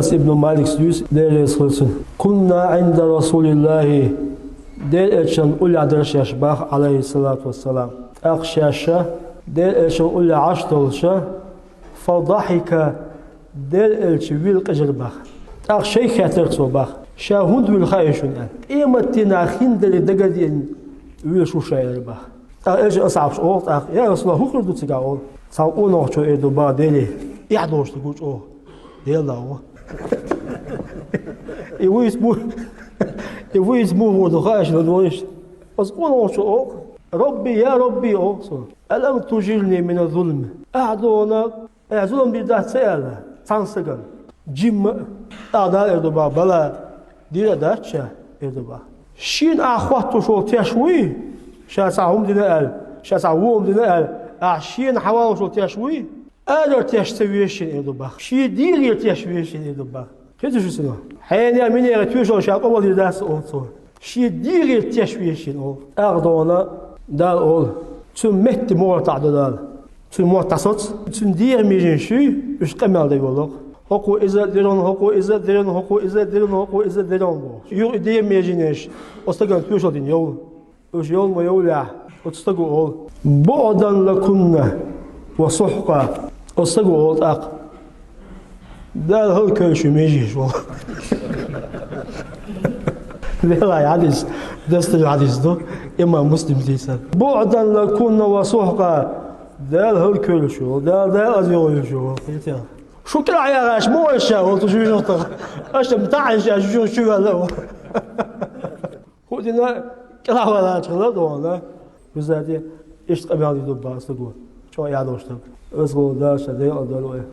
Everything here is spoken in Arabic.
Enes ibn Malik diyor, değerli kılsın. Kunna inda Resulillahi der elçin ula adreşyaş bak aleyhissalatu vesselam. Akşaşa der elçin ula aşt olşa fadahika der elçi vil qajr bak. Akşay khatir so bak. Şahund vil khayshun an. İmatina khindeli dagadin vil şu şayr bak. Elçi asabş o ya Resulullah hu qurdu tsiga o. Sa o no cho edo ba deli. Ya dostu guç o. Dela o. Eu اسمه دخاش للوش أصبون وشوق ربي يا ربي أوصل ألم تجرني من الظلم أعدونا ظلم بيده سأله تنسجن جيم أعداء إردبا بلا دير داتشا إردبا شين أخوات شو تشوي شاسعهم دينال شاسعهم دينال عشين حوالي شو تشوي أقدر تشتويشين إردبا شي دير تشويشين إردبا كيف تشوفونه؟ حين من يرتوش شاق أول يدرس أوصل شيء دير تشويشين أو أردونا دال أول ثم مت مور تعدل ثم مور تصوت ثم دير ميجين شيء مش كمل ده يقولك هكو إذا درون هكو إذا درون هكو إذا درون هكو إذا درون يو دير ميجينش أستغل توش الدين يوم وش يوم ما يولع أستغل أول بعدا لكنا وصحقا أستغل أول أق دال هل كل ميجي شو لا حديث دست الحديث ده إما مسلم زيسان بعدا لكنا وسحقا دال هل كل شو دال أزيو شو شو كلا يا غاش مو إيشا وتشوي نقطة أش متاعش شو هذا هو دينا كلا ولا شغلة دونا بزادي إيش قبل هذه دبا استقول شو يعدوش تب أزغو دال شدي أدلوه